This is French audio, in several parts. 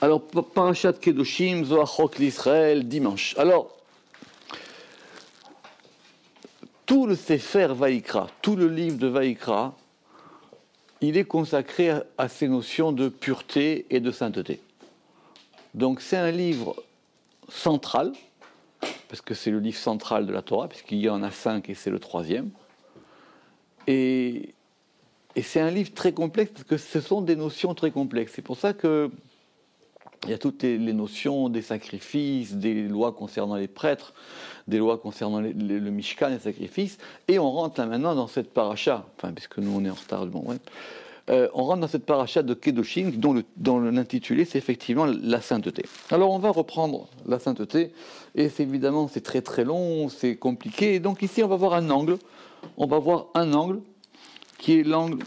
Alors, Parashat Kedoshim, Zoachok l'Israël, dimanche. Alors, tout le Sefer Vaïkra, tout le livre de Vaïkra, il est consacré à ces notions de pureté et de sainteté. Donc, c'est un livre central, parce que c'est le livre central de la Torah, puisqu'il y en a 5 et c'est le 3e. Et c'est un livre très complexe, parce que ce sont des notions très complexes. C'est pour ça que il y a toutes les notions des sacrifices, des lois concernant les prêtres, des lois concernant le Mishkan, les sacrifices, et on rentre là maintenant dans cette paracha, enfin, puisque nous on est en retard, bon, ouais. On rentre dans cette paracha de Kedoshim, dont l'intitulé c'est effectivement la sainteté. Alors on va reprendre la sainteté, et évidemment c'est très très long, c'est compliqué, et donc ici on va voir un angle qui est l'angle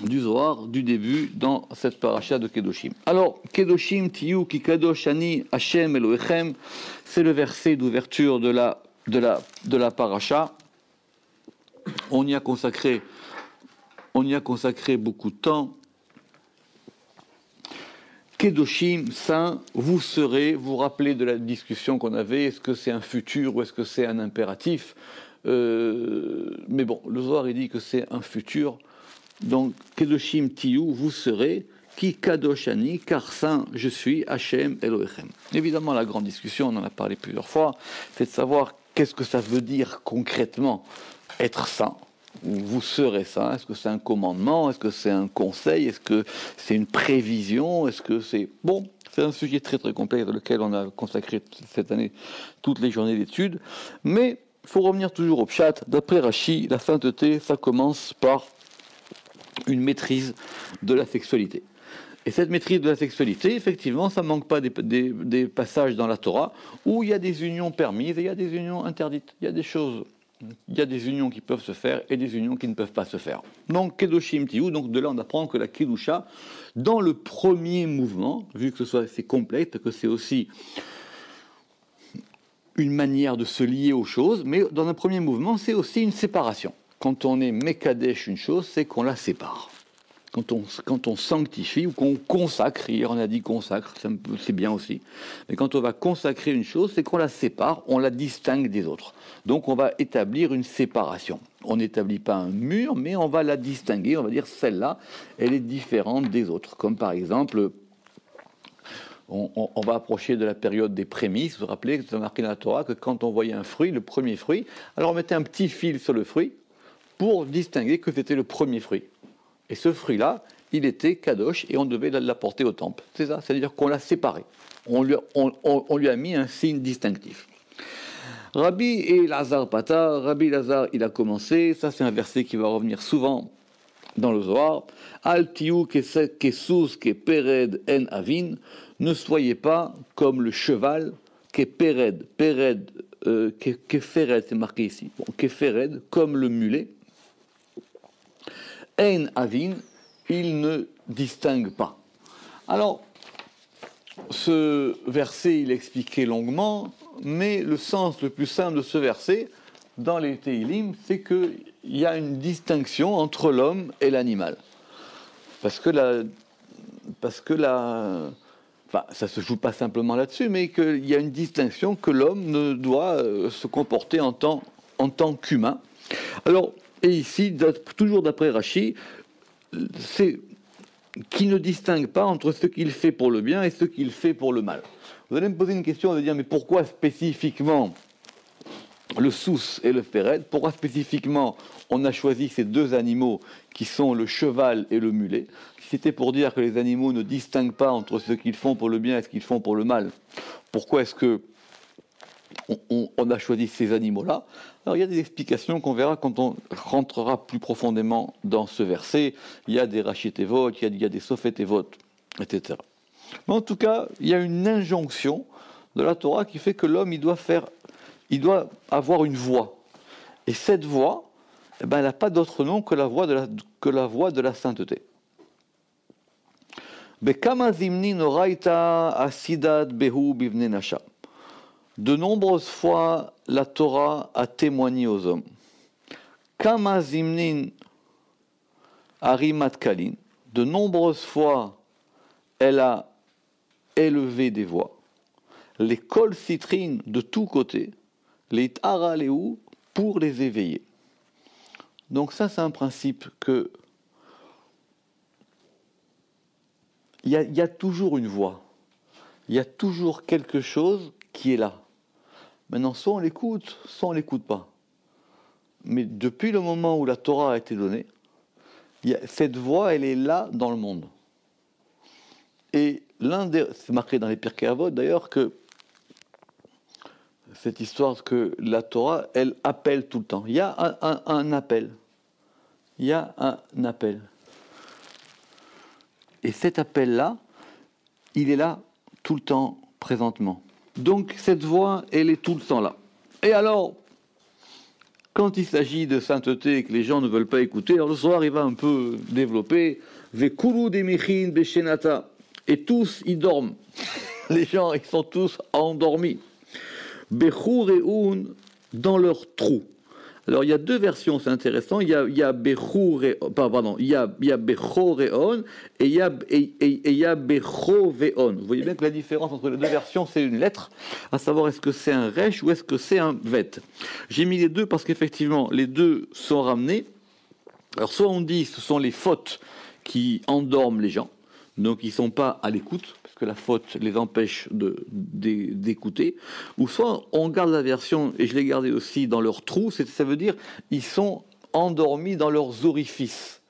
du Zohar, du début, dans cette paracha de Kedoshim. Alors, Kedoshim tiyu ki kadosh ani Hashem Elohechem, c'est le verset d'ouverture de la paracha. On y a consacré beaucoup de temps. Kedoshim, saint, vous serez, vous rappelez de la discussion qu'on avait, est-ce que c'est un futur ou est-ce que c'est un impératif? Mais bon, le Zohar il dit que c'est un futur. Donc, Kedoshim tiyu, vous serez, ki kadoshani, car saint je suis, Hashem Elohechem. Évidemment, la grande discussion, on en a parlé plusieurs fois, c'est de savoir qu'est-ce que ça veut dire concrètement être saint. Vous serez saint, est-ce que c'est un commandement, est-ce que c'est un conseil, est-ce que c'est une prévision, est-ce que c'est... Bon, c'est un sujet très très complexe dans lequel on a consacré cette année toutes les journées d'études, mais il faut revenir toujours au pshat. D'après Rashi, la sainteté, ça commence par une maîtrise de la sexualité. Et cette maîtrise de la sexualité, effectivement, ça ne manque pas des passages dans la Torah où il y a des unions permises et il y a des unions interdites. Il y a des unions qui peuvent se faire et des unions qui ne peuvent pas se faire. Donc, Kedoshim Tiyu, donc de là on apprend que la Kedusha, dans le premier mouvement, vu que c'est complexe, que c'est aussi une manière de se lier aux choses, mais dans un premier mouvement, c'est aussi une séparation. Quand on est Mekadesh une chose, c'est qu'on la sépare. Quand on sanctifie ou qu'on consacre, hier on a dit consacre, c'est bien aussi, mais quand on va consacrer une chose, c'est qu'on la sépare, on la distingue des autres. Donc on va établir une séparation. On n'établit pas un mur, mais on va la distinguer, on va dire celle-là, elle est différente des autres. Comme par exemple, on va approcher de la période des prémices. Vous vous rappelez, c'est marqué dans la Torah, que quand on voyait un fruit, le premier fruit, alors on mettait un petit fil sur le fruit pour distinguer que c'était le premier fruit. Et ce fruit-là, il était kadosh et on devait l'apporter au temple. C'est ça, c'est-à-dire qu'on l'a séparé. On lui a mis un signe distinctif. Rabbi Elazar Pata, Rabbi Elazar, il a commencé, ça c'est un verset qui va revenir souvent dans le Zohar. Al tiyu kesus ke pered en avin, ne soyez pas comme le cheval ke pered, kefered, c'est marqué ici, bon, kefered, comme le mulet. En avin, il ne distingue pas. Alors, ce verset, il est expliqué longuement, mais le sens le plus simple de ce verset, dans les Teilim, c'est qu'il y a une distinction entre l'homme et l'animal. Parce que enfin, ça ne se joue pas simplement là-dessus, mais qu'il y a une distinction que l'homme ne doit se comporter en tant qu'humain. Alors, et ici, toujours d'après Rashi, c'est qui ne distingue pas entre ce qu'il fait pour le bien et ce qu'il fait pour le mal. Vous allez me poser une question, vous allez dire, mais pourquoi spécifiquement le sous et le féred? Pourquoi spécifiquement on a choisi ces deux animaux qui sont le cheval et le mulet? Si c'était pour dire que les animaux ne distinguent pas entre ce qu'ils font pour le bien et ce qu'ils font pour le mal, pourquoi est-ce que on a choisi ces animaux-là? Alors il y a des explications qu'on verra quand on rentrera plus profondément dans ce verset. Il y a des Rachitevot, il y a des Sophetevot, etc. Mais en tout cas, il y a une injonction de la Torah qui fait que l'homme, il doit avoir une voie. Et cette voie, elle n'a pas d'autre nom que la voie de la sainteté. Bekama zimni noraita asidat behu bivne nasha. De nombreuses fois, la Torah a témoigné aux hommes. Kama zimnin arimat kalin. De nombreuses fois, elle a élever des voix, les kol citrines de tous côtés, les taraléou pour les éveiller. Donc ça, c'est un principe que il y a toujours une voix, il y a toujours quelque chose qui est là. Maintenant, soit on l'écoute pas. Mais depuis le moment où la Torah a été donnée, cette voix, elle est là dans le monde. Et c'est marqué dans les Pirkei Avot d'ailleurs que cette histoire que la Torah, elle appelle tout le temps. Il y a un appel. Il y a un appel. Et cet appel-là, il est là tout le temps, présentement. Donc cette voix, elle est tout le temps là. Et alors, quand il s'agit de sainteté et que les gens ne veulent pas écouter, alors le soir, il va un peu développer Vekulu demichin beshenata. Et tous, ils dorment. Les gens, ils sont tous endormis. Bechureun, dans leur trou. Alors, il y a deux versions, c'est intéressant. Il y a Bechoreon et il y a Bechoveon. Vous voyez bien que la différence entre les deux versions, c'est une lettre, à savoir est-ce que c'est un resh ou est-ce que c'est un vet. J'ai mis les deux parce qu'effectivement, les deux sont ramenés. Alors, soit on dit ce sont les fautes qui endorment les gens, donc ils ne sont pas à l'écoute, parce que la faute les empêche d'écouter, ou soit on garde la version, et je l'ai gardée aussi dans leur trou, ça veut dire ils sont endormis dans leurs orifices.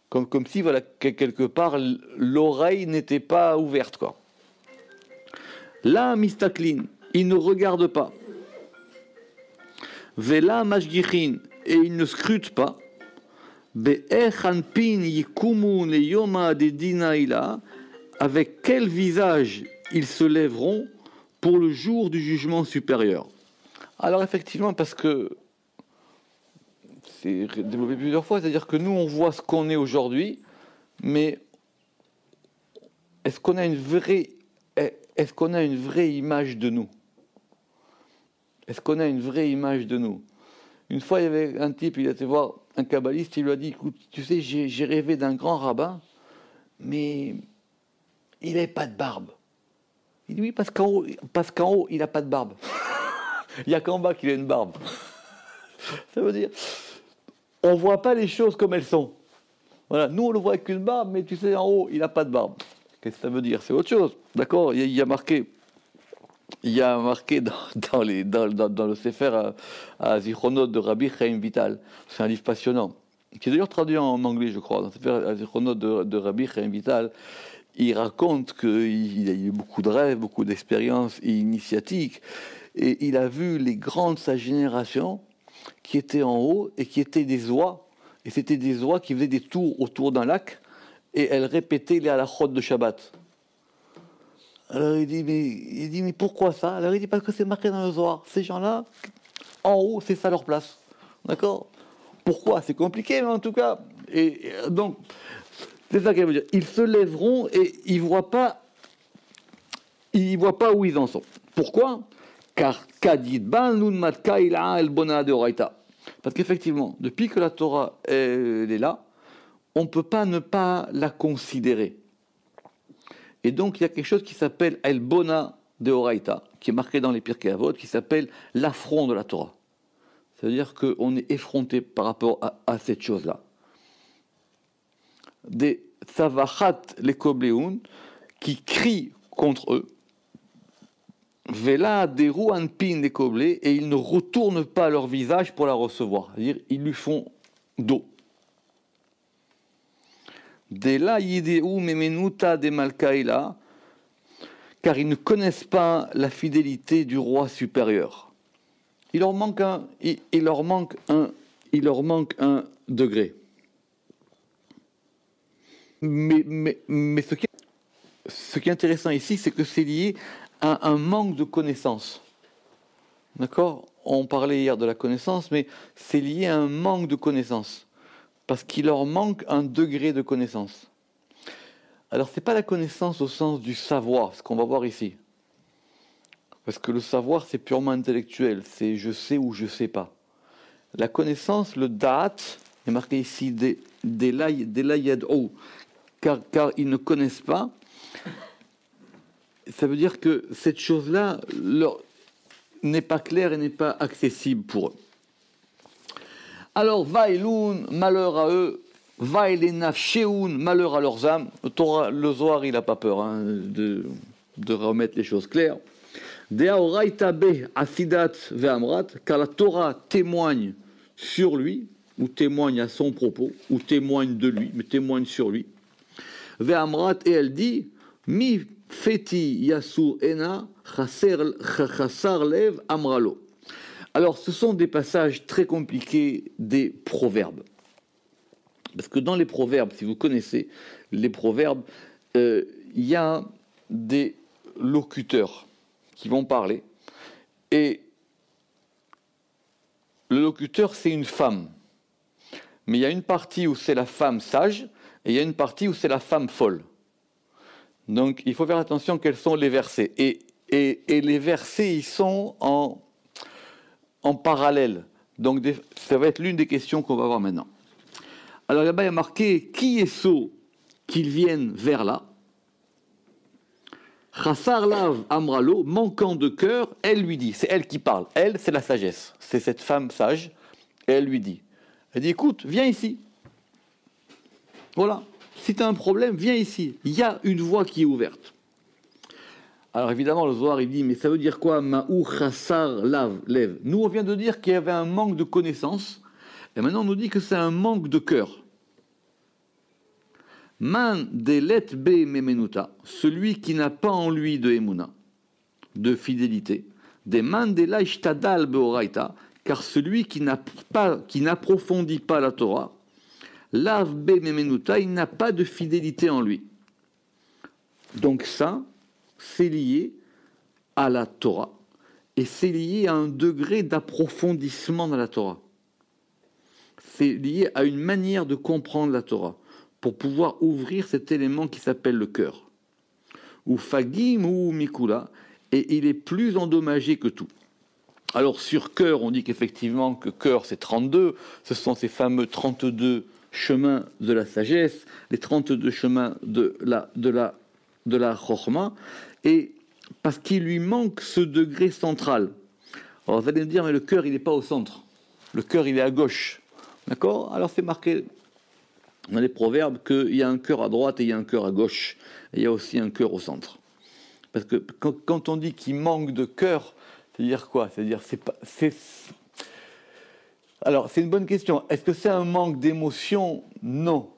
Comme si, voilà, quelque part, l'oreille n'était pas ouverte, quoi. Là, mistaklin, ils ne regardent pas. Vela mashgichin, et ils ne scrutent pas. Avec quel visage ils se lèveront pour le jour du jugement supérieur. Alors effectivement, parce que c'est développé plusieurs fois, c'est-à-dire que nous on voit ce qu'on est aujourd'hui, mais est-ce qu'on a une vraie image de nous? Est-ce qu'on a une vraie image de nous? Une fois, il y avait un type, il était voir un kabbaliste, il lui a dit, écoute, tu sais, j'ai rêvé d'un grand rabbin, mais il n'avait pas de barbe. Il dit, oui, parce qu'en haut, il n'a pas de barbe. Il n'y a qu'en bas qu'il a une barbe. Ça veut dire, on ne voit pas les choses comme elles sont. Voilà, nous, on le voit avec une barbe, mais tu sais, en haut, il n'a pas de barbe. Qu'est-ce que ça veut dire? C'est autre chose. D'accord? Il y a marqué dans le Sefer à Zichronot de Rabbi Chaim Vital. C'est un livre passionnant, qui est d'ailleurs traduit en anglais, je crois. Dans le Sefer à Zichronot de Rabbi Chaim Vital, il raconte qu'il a eu beaucoup de rêves, beaucoup d'expériences initiatiques, et il a vu les grands de sa génération qui étaient en haut et qui étaient des oies, et c'était des oies qui faisaient des tours autour d'un lac, et elles répétaient les halachot de Shabbat. Alors il dit mais pourquoi ça? Alors il dit parce que c'est marqué dans le Zohar. Ces gens-là, en haut, c'est ça leur place. D'accord? Pourquoi? C'est compliqué, mais en tout cas. Et donc, c'est ça qu'elle veut dire. Ils se lèveront et ils ne voient pas où ils en sont. Pourquoi? Car parce qu'effectivement, depuis que la Torah elle est là, on ne peut pas ne pas la considérer. Et donc, il y a quelque chose qui s'appelle El Bona de Oraita, qui est marqué dans les Pirkei Avot, qui s'appelle l'affront de la Torah. C'est-à-dire qu'on est effronté par rapport à cette chose-là. Des Savachat les Kobleun, qui crient contre eux, Vela des Rouanpin les Koblé, et ils ne retournent pas leur visage pour la recevoir. C'est-à-dire, ils lui font dos. Dela yideu memenuta de malkaila, car ils ne connaissent pas la fidélité du roi supérieur. Il leur manque un degré. Mais ce qui est intéressant ici, c'est que c'est lié à un manque de connaissance. D'accord? On parlait hier de la connaissance, mais c'est lié à un manque de connaissance. Parce qu'il leur manque un degré de connaissance. Alors, ce n'est pas la connaissance au sens du savoir, ce qu'on va voir ici. Parce que le savoir, c'est purement intellectuel, c'est je sais ou je ne sais pas. La connaissance, le da'at, est marqué ici des layad'ou, car ils ne connaissent pas, ça veut dire que cette chose-là n'est pas claire et n'est pas accessible pour eux. Alors, Vaïloun, malheur à eux, Vaïlenaf Sheoun, malheur à leurs âmes. Le Zohar, il n'a pas peur de remettre les choses claires. Deaoraita be asidat ve'amrat, car la Torah témoigne sur lui, ou témoigne à son propos, ou témoigne de lui, mais témoigne sur lui. Ve'amrat, et elle dit, mi feti yasu ena chasar lev amralo. Alors, ce sont des passages très compliqués des proverbes. Parce que dans les proverbes, si vous connaissez les proverbes, il y a des locuteurs qui vont parler. Et le locuteur, c'est une femme. Mais il y a une partie où c'est la femme sage, et il y a une partie où c'est la femme folle. Donc, il faut faire attention quels sont les versets. Et les versets, ils sont en parallèle. Donc, ça va être l'une des questions qu'on va voir maintenant. Alors là-bas, il y a marqué « Qui est sot qu'ils viennent vers là ?» Chassar lav amralo, manquant de cœur, elle lui dit, c'est elle qui parle, elle, c'est la sagesse, c'est cette femme sage, et elle lui dit, écoute, viens ici. Voilà, si tu as un problème, viens ici. Il y a une voie qui est ouverte. Alors évidemment, le Zohar, il dit, mais ça veut dire quoi, ma'ou chassar lav lev? Nous, on vient de dire qu'il y avait un manque de connaissance, et maintenant on nous dit que c'est un manque de cœur. Man delet be memenuta, celui qui n'a pas en lui de emuna, de fidélité. De man de la ishtadal beoraita, car celui qui n'approfondit pas la Torah, lav be memenuta, il n'a pas de fidélité en lui. Donc ça, c'est lié à la Torah, et c'est lié à un degré d'approfondissement dans la Torah. C'est lié à une manière de comprendre la Torah, pour pouvoir ouvrir cet élément qui s'appelle le cœur. Ou fagim ou mikula, et il est plus endommagé que tout. Alors sur cœur, on dit qu'effectivement que cœur c'est 32, ce sont ces fameux 32 chemins de la sagesse, les 32 chemins de la chorma, et parce qu'il lui manque ce degré central. Alors vous allez me dire, mais le cœur il n'est pas au centre, le cœur il est à gauche. D'accord? Alors c'est marqué dans les proverbes qu'il y a un cœur à droite et il y a un cœur à gauche. Et il y a aussi un cœur au centre. Parce que quand on dit qu'il manque de cœur, c'est-à-dire quoi? C'est-à-dire Alors, c'est une bonne question. Est-ce que c'est un manque d'émotion? Non.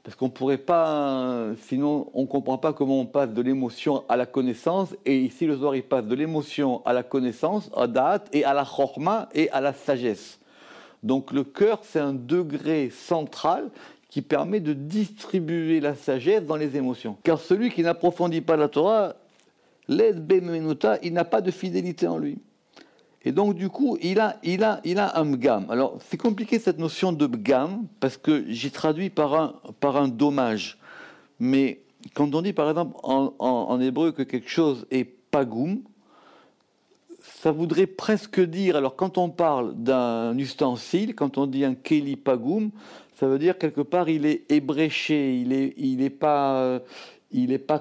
Parce qu'on ne pourrait pas... Sinon, on ne comprend pas comment on passe de l'émotion à la connaissance. Et ici, le Zohar, il passe de l'émotion à la connaissance, à da'at, et à la chorma, et à la sagesse. Donc, le cœur, c'est un degré central qui permet de distribuer la sagesse dans les émotions. Car celui qui n'approfondit pas la Torah, l'aide bemenuta, il n'a pas de fidélité en lui. Et donc du coup, il a un mgam. Alors c'est compliqué cette notion de mgam, parce que j'ai traduit par un dommage. Mais quand on dit par exemple en hébreu que quelque chose est pagoum, ça voudrait presque dire, alors quand on parle d'un ustensile, quand on dit un keli pagoum, ça veut dire quelque part il est ébréché, il est pas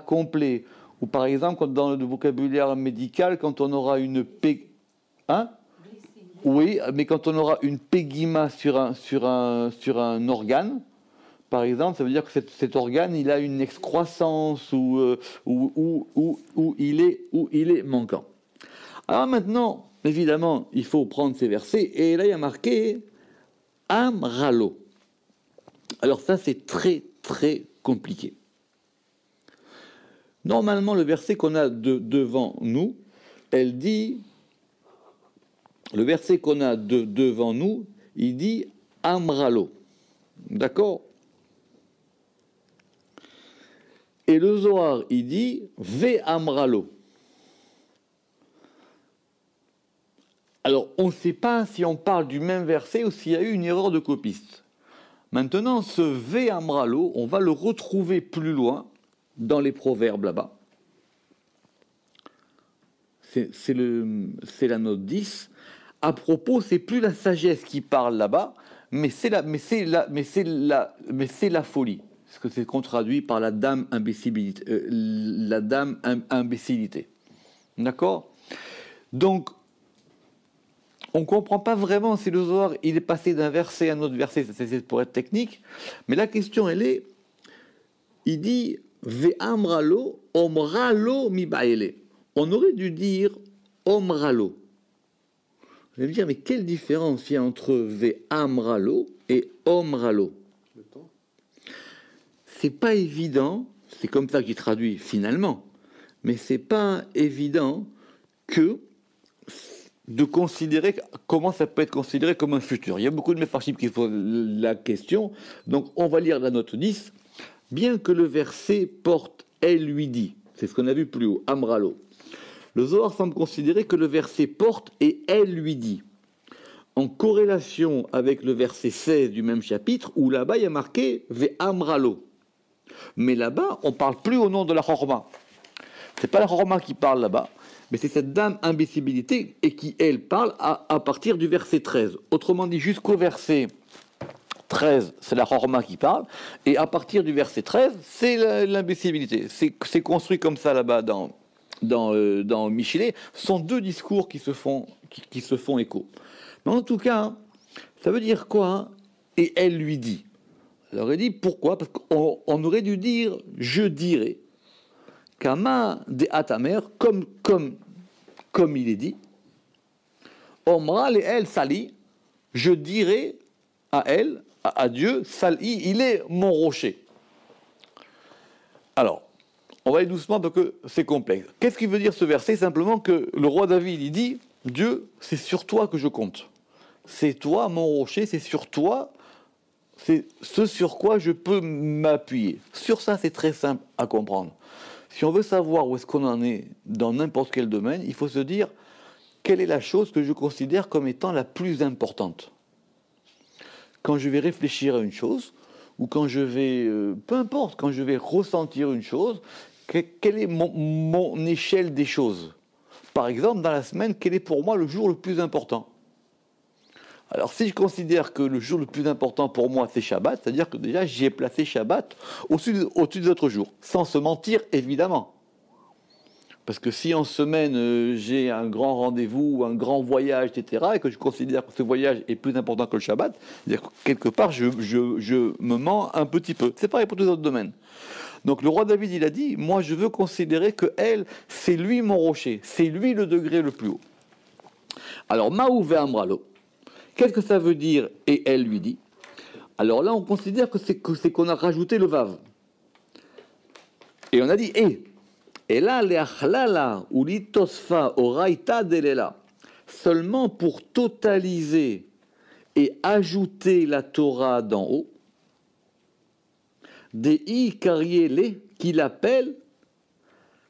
complet. Ou par exemple dans le vocabulaire médical, quand on aura une oui, mais quand on aura une pégima sur un organe, par exemple, ça veut dire que cet organe il a une excroissance ou il est manquant. Alors maintenant, évidemment, il faut prendre ces versets et là il y a marqué Amralo. Alors ça, c'est très, très compliqué. Normalement, le verset qu'on a devant nous, elle dit, le verset qu'on a devant nous, il dit Amralo. D'accord? Et le Zohar, il dit Ve Amralo. Alors, on ne sait pas si on parle du même verset ou s'il y a eu une erreur de copiste. Maintenant, ce Ve Amralo, on va le retrouver plus loin dans les proverbes là-bas. C'est la note 10. À propos, c'est plus la sagesse qui parle là-bas, mais c'est la folie. ce que c'est qu'on traduit par la dame imbécilité. D'accord? Donc, on ne comprend pas vraiment si le Zohar il est passé d'un verset à un autre verset, c'est pour être technique, mais la question elle est, il dit Ve'amralo, omralo mi baele. On aurait dû dire omralo. Vous allez me dire, mais quelle différence il y a entre Ve'amralo et omralo? C'est pas évident, c'est comme ça qu'il traduit finalement, mais c'est pas évident que de considérer comment ça peut être considéré comme un futur. Il y a beaucoup de méfarshim qui posent la question, donc on va lire la note 10. Bien que le verset porte « elle lui dit », c'est ce qu'on a vu plus haut, Amralo, le Zohar semble considérer que le verset porte « et elle lui dit », en corrélation avec le verset 16 du même chapitre, où là-bas il y a marqué « ve Amralo ». Mais là-bas, on ne parle plus au nom de la Chorma. Ce n'est pas la Chorma qui parle là-bas, mais c'est cette dame imbécilité et qui, elle, parle à partir du verset 13. Autrement dit, jusqu'au verset 13, c'est la Chorma qui parle, et à partir du verset 13, c'est l'imbécilité. C'est construit comme ça là-bas dans Michelet. Ce sont deux discours qui se font écho. Mais en tout cas, ça veut dire quoi? Et elle lui dit. Elle aurait dit pourquoi? Parce qu'on aurait dû dire je dirais. Kama de Atamer, comme il est dit. Omra et elle sali, je dirais à elle, à Dieu, sali, il est mon rocher. Alors, on va aller doucement parce que c'est complexe. Qu'est-ce qu'il veut dire ce verset? Simplement que le roi David, il dit, Dieu, c'est sur toi que je compte. C'est toi mon rocher, c'est sur toi. C'est ce sur quoi je peux m'appuyer. Sur ça, c'est très simple à comprendre. Si on veut savoir où est-ce qu'on en est dans n'importe quel domaine, il faut se dire quelle est la chose que je considère comme étant la plus importante. Quand je vais réfléchir à une chose, ou quand je vais, peu importe, quand je vais ressentir une chose, quelle est mon échelle des choses? Par exemple, dans la semaine, quel est pour moi le jour le plus important? Alors, si je considère que le jour le plus important pour moi, c'est Shabbat, c'est-à-dire que déjà, j'y ai placé Shabbat au-dessus des autres jours. Sans se mentir, évidemment. Parce que si en semaine, j'ai un grand rendez-vous, un grand voyage, etc., et que je considère que ce voyage est plus important que le Shabbat, c'est-à-dire que quelque part, je me mens un petit peu. C'est pareil pour tous les autres domaines. Donc, le roi David, il a dit, moi, je veux considérer que elle, c'est lui mon rocher. C'est lui le degré le plus haut. Alors, Maouvé Amralo. Qu'est-ce que ça veut dire? Et elle lui dit. Alors là, on considère que c'est qu'on a rajouté le vav. Et on a dit et. Et là, les achlala ou l'itosfa oraita delela. Seulement pour totaliser et ajouter la Torah d'en haut, des i kariele qu'il appelle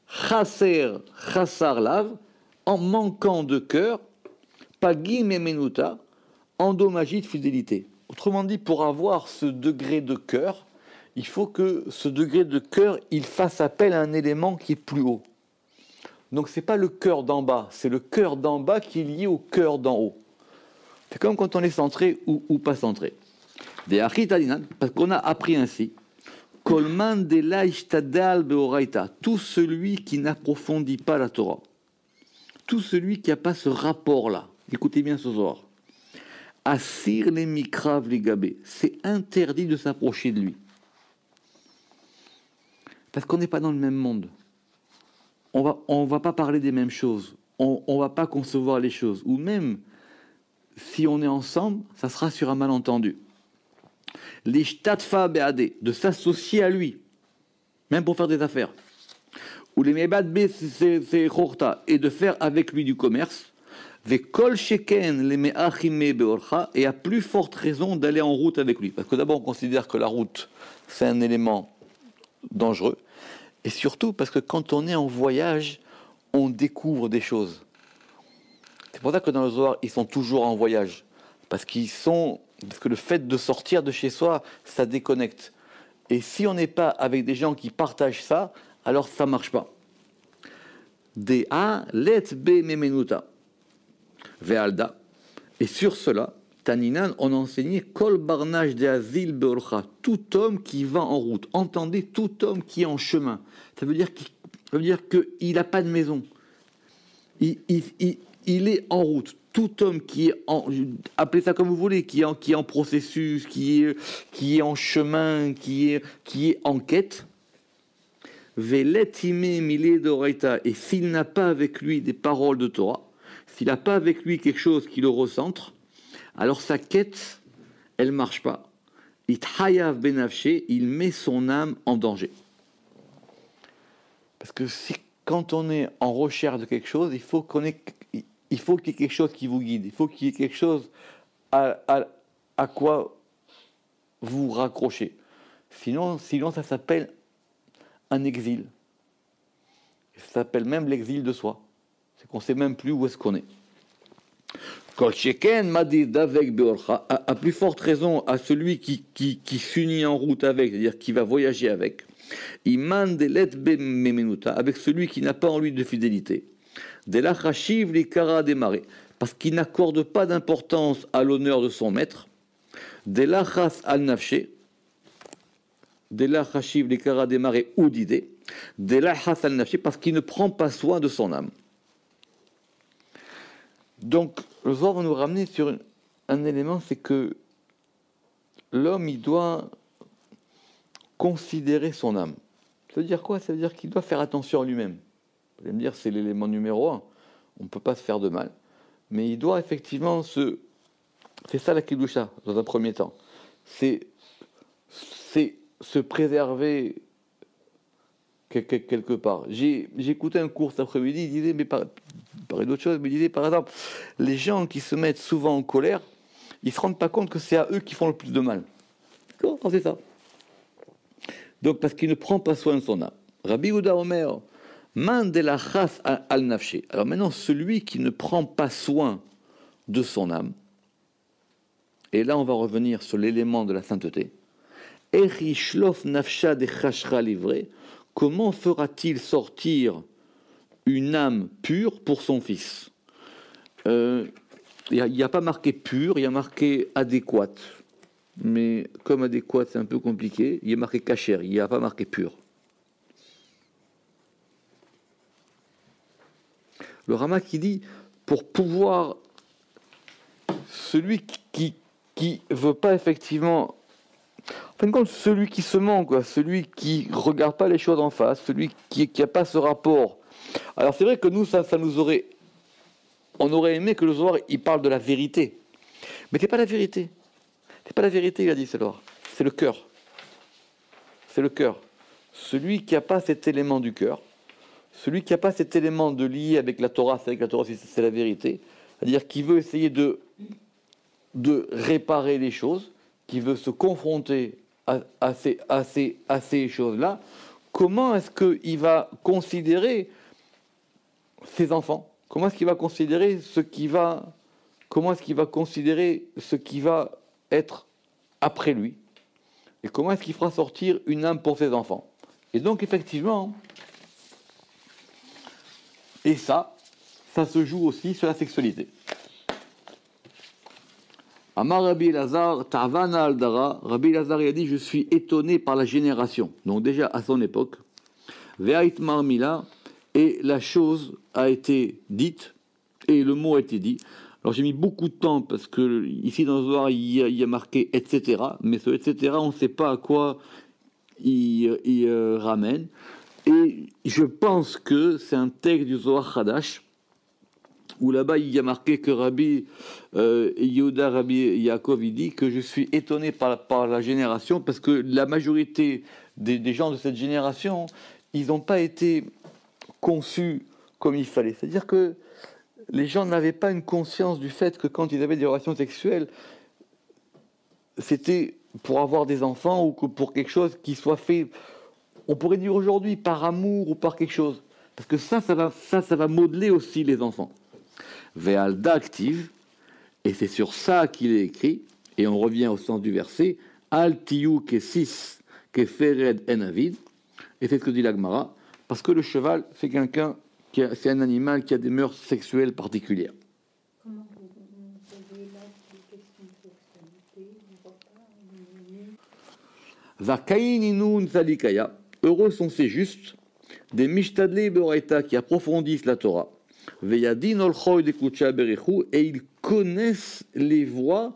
chaser, chasar lav, en manquant de cœur, pagim et menuta, endommagé de fidélité. Autrement dit, pour avoir ce degré de cœur, il faut que ce degré de cœur, il fasse appel à un élément qui est plus haut. Donc ce n'est pas le cœur d'en bas, c'est le cœur d'en bas qui est lié au cœur d'en haut. C'est comme quand on est centré ou pas centré. Parce qu'on a appris ainsi, Kolman de la ishtadal beoraita, tout celui qui n'approfondit pas la Torah, tout celui qui n'a pas ce rapport-là, écoutez bien ce soir, Assir les mikrav les gabé, c'est interdit de s'approcher de lui. Parce qu'on n'est pas dans le même monde. On va pas parler des mêmes choses. On va pas concevoir les choses. Ou même, si on est ensemble, ça sera sur un malentendu. Les shtatfa be'adé, de s'associer à lui, même pour faire des affaires. Ou les mebad be c'est chorta, et de faire avec lui du commerce. Et à plus forte raison d'aller en route avec lui. Parce que d'abord, on considère que la route, c'est un élément dangereux. Et surtout, parce que quand on est en voyage, on découvre des choses. C'est pour ça que dans le Zohar, ils sont toujours en voyage. Parce que le fait de sortir de chez soi, ça déconnecte. Et si on n'est pas avec des gens qui partagent ça, alors ça ne marche pas. Dea let be memenuta. Ve'alda. Et sur cela, Taninan, on a enseigné Kol barnage de Azil Beorcha, tout homme qui va en route. Entendez, tout homme qui est en chemin. Ça veut dire qu'il n'a pas de maison. Il est en route. Tout homme qui est appelez ça comme vous voulez, qui est en processus, qui est en chemin, qui est en quête. Veletime milé d'oreita. Et s'il n'a pas avec lui des paroles de Torah, s'il n'a pas avec lui quelque chose qui le recentre, alors sa quête, elle ne marche pas. Ithayav benafshe, il met son âme en danger. Parce que quand on est en recherche de quelque chose, il faut qu'il y ait quelque chose qui vous guide. Il faut qu'il y ait quelque chose à quoi vous raccrochez. Sinon ça s'appelle un exil. Ça s'appelle même l'exil de soi. C'est qu'on ne sait même plus où est-ce qu'on est. Kol sheken madid avec beorcha, à plus forte raison à celui qui s'unit en route avec, c'est-à-dire qui va voyager avec. Iman delet bemenuta, avec celui qui n'a pas en lui de fidélité. Delachashiv likara démarré, parce qu'il n'accorde pas d'importance à l'honneur de son maître. Delachas al nafshe, delachashiv likara démarré ou d'idée. Delachas al nafshe, parce qu'il ne prend pas soin de son âme. Donc, le Zohar va nous ramener sur un élément, c'est que l'homme, il doit considérer son âme. Ça veut dire quoi? Ça veut dire qu'il doit faire attention à lui-même. Vous allez me dire, c'est l'élément numéro 1. On ne peut pas se faire de mal. Mais il doit effectivement c'est ça la Kedusha, dans un premier temps. C'est se préserver quelque part. J'ai écouté un cours cet après-midi, il disait, mais parlait d'autre chose, mais il disait, par exemple, les gens qui se mettent souvent en colère, ils ne se rendent pas compte que c'est à eux qui font le plus de mal. D'accord? C'est ça. Donc, parce qu'il ne prend pas soin de son âme. Rabbi Yehuda Omer, man de la chas al nafshe. Alors maintenant, celui qui ne prend pas soin de son âme, et là on va revenir sur l'élément de la sainteté, Eri shlof nafsha de chashra livré, comment fera-t-il sortir une âme pure pour son fils? Il n'y a pas marqué pur, il y a marqué adéquate. Mais comme adéquate, c'est un peu compliqué, il y a marqué kasher, il n'y a pas marqué pur. Le Rama qui dit, pour pouvoir, celui qui veut pas effectivement, en fin de compte, celui qui se ment, quoi, celui qui regarde pas les choses en face, celui qui n'a pas ce rapport. Alors c'est vrai que nous, ça nous aurait, on aurait aimé que le Zohar, il parle de la vérité. Mais c'est pas la vérité. C'est pas la vérité, il a dit, c'est l'or. C'est le cœur. C'est le cœur. Celui qui n'a pas cet élément du cœur, celui qui n'a pas cet élément de lier avec la Torah, c'est la vérité, c'est-à-dire qui veut essayer de réparer les choses, qui veut se confronter à ces choses-là, comment est-ce qu'il va considérer ses enfants? Comment est-ce qu'il va considérer comment est-ce qu'il va considérer ce qui va être après lui? Et comment est-ce qu'il fera sortir une âme pour ses enfants? Et donc, effectivement, et ça se joue aussi sur la sexualité. Amar Rabbi Elazar, Ta'vana al-Dara, Rabbi Elazar a dit, je suis étonné par la génération. Donc déjà à son époque, Ve'ait marmila, et la chose a été dite, et le mot a été dit. Alors j'ai mis beaucoup de temps, parce que ici dans le Zohar, il y a marqué etc., mais ce etc., on ne sait pas à quoi il ramène. Et je pense que c'est un texte du Zohar Hadash, où là-bas il y a marqué que Rabbi Yehuda, Rabbi Yaakov, il dit que je suis étonné par la génération, parce que la majorité des gens de cette génération, ils n'ont pas été conçus comme il fallait. C'est-à-dire que les gens n'avaient pas une conscience du fait que quand ils avaient des relations sexuelles, c'était pour avoir des enfants ou que pour quelque chose qui soit fait, on pourrait dire aujourd'hui, par amour ou par quelque chose. Parce que ça va modeler aussi les enfants. Ve'alda active, et c'est sur ça qu'il est écrit, et on revient au sens du verset, Al tiyu kesis kefered en avid, et c'est ce que dit la Gemara, parce que le cheval, c'est c'est un animal qui a des mœurs sexuelles particulières. Comment vous posez là des questions? Vakaininu zalikaya. Heureux sont ces justes, des mishtadlei beraita qui approfondissent la Torah. Veyadin olchoy de kucha berichu, et ils connaissent les voies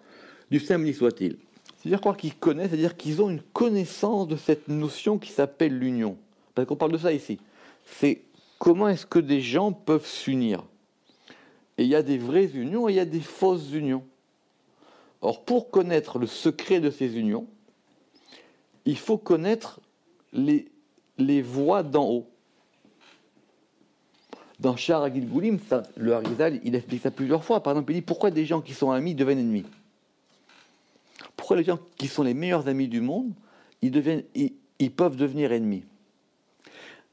du Saint béni soit-il. C'est-à-dire quoi qu'ils connaissent, c'est-à-dire qu'ils ont une connaissance de cette notion qui s'appelle l'union. Parce qu'on parle de ça ici. C'est comment est-ce que des gens peuvent s'unir. Et il y a des vraies unions et il y a des fausses unions. Or, pour connaître le secret de ces unions, il faut connaître les voies d'en haut. Dans Sha'ar HaGilgulim, le Harizal, il explique ça plusieurs fois. Par exemple, il dit pourquoi des gens qui sont amis deviennent ennemis. Pourquoi les gens qui sont les meilleurs amis du monde, ils peuvent devenir ennemis.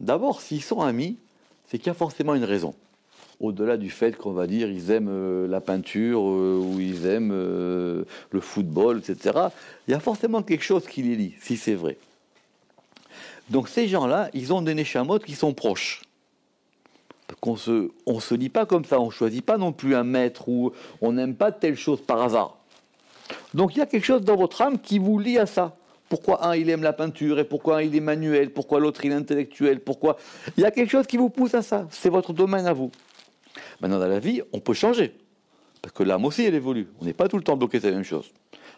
D'abord, s'ils sont amis, c'est qu'il y a forcément une raison. Au-delà du fait qu'on va dire ils aiment la peinture ou ils aiment le football, etc. Il y a forcément quelque chose qui les lie, si c'est vrai. Donc ces gens-là, ils ont des neshamot qui sont proches. On se lie pas comme ça, on ne choisit pas non plus un maître ou on n'aime pas telle chose par hasard. Donc il y a quelque chose dans votre âme qui vous lie à ça. Pourquoi un il aime la peinture et pourquoi un il est manuel, pourquoi l'autre il est intellectuel, pourquoi... Il y a quelque chose qui vous pousse à ça, c'est votre domaine à vous. Maintenant dans la vie, on peut changer. Parce que l'âme aussi elle évolue, on n'est pas tout le temps bloqué sur la même chose.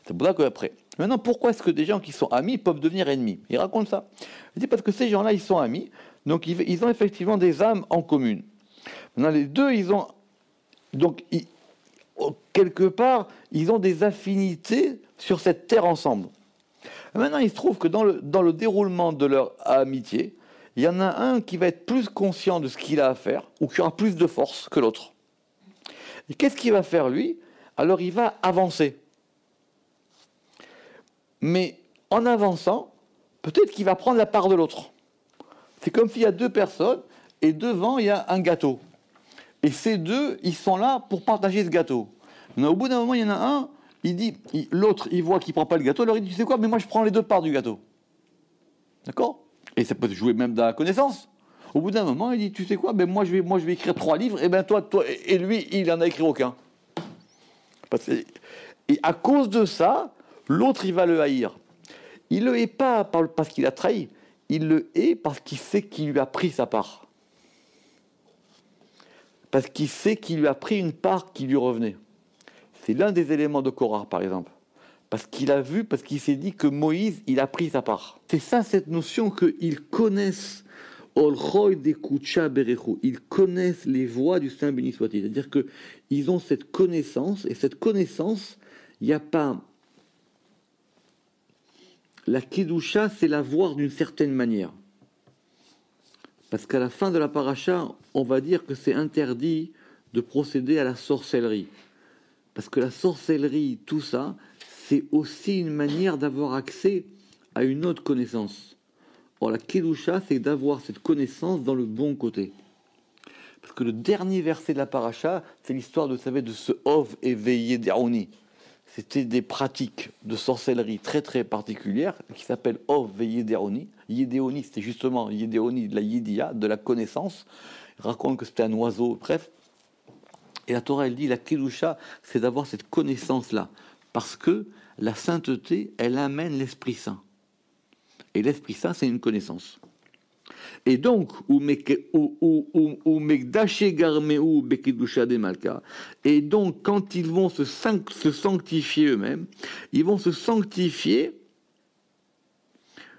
C'est pour ça qu'après. Maintenant pourquoi est-ce que des gens qui sont amis peuvent devenir ennemis? Il raconte ça. Il dit parce que ces gens-là ils sont amis, donc ils ont effectivement des âmes en commune. Maintenant les deux ils ont... Donc quelque part, ils ont des affinités sur cette terre ensemble. Maintenant, il se trouve que dans le déroulement de leur amitié, il y en a un qui va être plus conscient de ce qu'il a à faire, ou qui aura plus de force que l'autre. Et qu'est-ce qu'il va faire, lui? Alors, il va avancer. Mais en avançant, peut-être qu'il va prendre la part de l'autre. C'est comme s'il y a deux personnes, et devant, il y a un gâteau. Et ces deux, ils sont là pour partager ce gâteau. Mais au bout d'un moment, il y en a un, il dit, l'autre, il voit qu'il ne prend pas le gâteau, alors il dit, tu sais quoi, mais moi je prends les deux parts du gâteau. D'accord? Et ça peut se jouer même dans la connaissance. Au bout d'un moment, il dit, tu sais quoi, mais moi je vais écrire 3 livres, et ben toi, et lui, il n'en a écrit aucun. Et à cause de ça, l'autre, il va le haïr. Il ne le hait pas parce qu'il a trahi, il le hait parce qu'il sait qu'il lui a pris sa part. Parce qu'il sait qu'il lui a pris une part qui lui revenait. C'est l'un des éléments de Korah, par exemple. Parce qu'il a vu, parce qu'il s'est dit que Moïse, il a pris sa part. C'est ça, cette notion qu'ils connaissent ils connaissent les voies du Saint béni soit-il. C'est-à-dire qu'ils ont cette connaissance, et cette connaissance, il n'y a pas... La Kedusha, c'est la voir d'une certaine manière. Parce qu'à la fin de la paracha, on va dire que c'est interdit de procéder à la sorcellerie. Parce que la sorcellerie, tout ça, c'est aussi une manière d'avoir accès à une autre connaissance. Or, la Kedusha, c'est d'avoir cette connaissance dans le bon côté. Parce que le dernier verset de la paracha, c'est l'histoire, vous savez, de ce Ov éveillé d'Aroni. C'était des pratiques de sorcellerie très très particulières qui s'appellent Ov Yedéoni. Yedéoni, c'était justement Yedéoni de la Yédia, de la connaissance. Il raconte que c'était un oiseau, bref. Et la Torah, elle dit, la Kedusha, c'est d'avoir cette connaissance-là. Parce que la sainteté, elle amène l'Esprit Saint. Et l'Esprit Saint, c'est une connaissance. Et donc, et donc, quand ils vont se sanctifier eux-mêmes, ils vont se sanctifier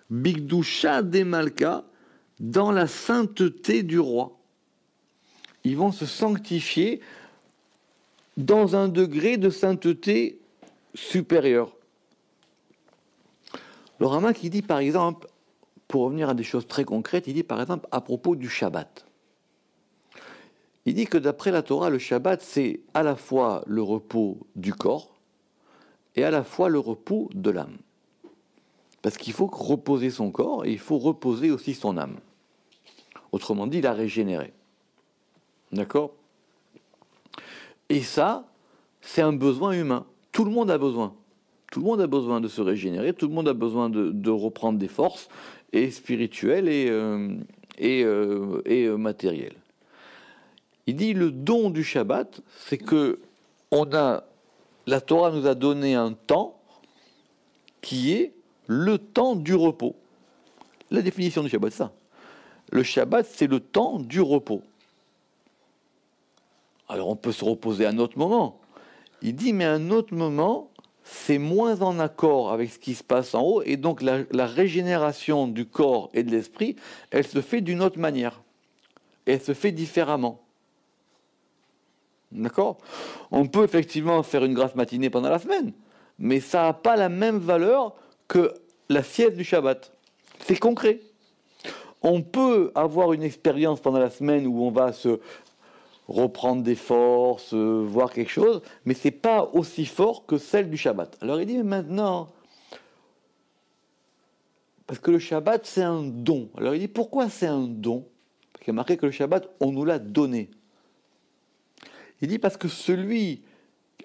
Bigdusha de Malka dans la sainteté du roi. Ils vont se sanctifier dans un degré de sainteté supérieur. Le Rama qui dit par exemple, pour revenir à des choses très concrètes, il dit par exemple à propos du Shabbat. Il dit que d'après la Torah, le Shabbat c'est à la fois le repos du corps et à la fois le repos de l'âme. Parce qu'il faut reposer son corps et il faut reposer aussi son âme. Autrement dit, la régénérer. D'accord? Et ça, c'est un besoin humain. Tout le monde a besoin. Tout le monde a besoin de se régénérer, tout le monde a besoin de reprendre des forces, et spirituelles et matérielles. Il dit le don du Shabbat, c'est que la Torah nous a donné un temps qui est le temps du repos. La définition du Shabbat, c'est ça. Le Shabbat, c'est le temps du repos. Alors on peut se reposer à un autre moment. Il dit, mais à un autre moment, c'est moins en accord avec ce qui se passe en haut, et donc la régénération du corps et de l'esprit, elle se fait d'une autre manière. Et elle se fait différemment. D'accord ? On peut effectivement faire une grasse matinée pendant la semaine, mais ça n'a pas la même valeur que la sieste du Shabbat. C'est concret. On peut avoir une expérience pendant la semaine où on va se reprendre des forces, voir quelque chose, mais ce n'est pas aussi fort que celle du Shabbat. Alors il dit, mais maintenant, parce que le Shabbat c'est un don. Alors il dit, pourquoi c'est un don ? Parce qu'il y a marqué que le Shabbat, on nous l'a donné. Il dit, parce que celui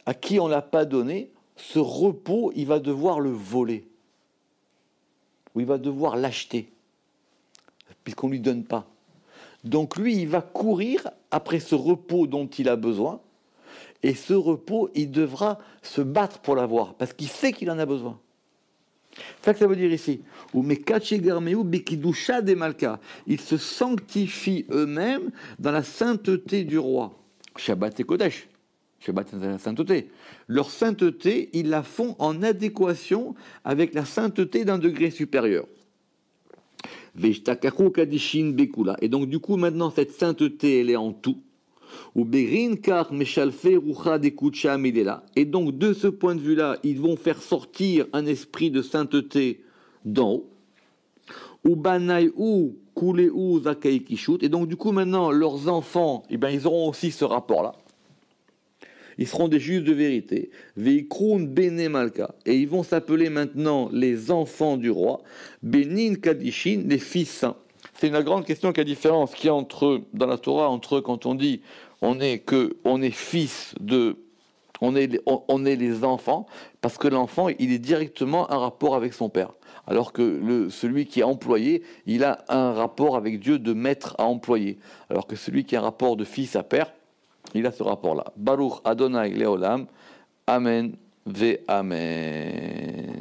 à qui on ne l'a pas donné, ce repos, il va devoir le voler. Ou il va devoir l'acheter, puisqu'on ne lui donne pas. Donc lui, il va courir après ce repos dont il a besoin, et ce repos, il devra se battre pour l'avoir, parce qu'il sait qu'il en a besoin. C'est ça que ça veut dire ici. Ils se sanctifient eux-mêmes dans la sainteté du roi. Shabbat et Kodesh. Shabbat, c'est la sainteté. Leur sainteté, ils la font en adéquation avec la sainteté d'un degré supérieur. Et donc, du coup, maintenant, cette sainteté, elle est en tout. Et donc, de ce point de vue-là, ils vont faire sortir un esprit de sainteté d'en haut. Et donc, du coup, maintenant, leurs enfants, eh ben, ils auront aussi ce rapport-là. Ils seront des juges de vérité. Veikroun bene malka. Et ils vont s'appeler maintenant les enfants du roi. Benin kadishin, les fils saints. C'est une grande question qu'il y a différence qu'il y a entre, dans la Torah, entre quand on dit on est fils de, on est les enfants, parce que l'enfant, il est directement un rapport avec son père. Alors que celui qui est employé, il a un rapport avec Dieu de maître à employé. Alors que celui qui a un rapport de fils à père, il a ce rapport-là. Baruch Adonai Leolam. Amen ve Amen.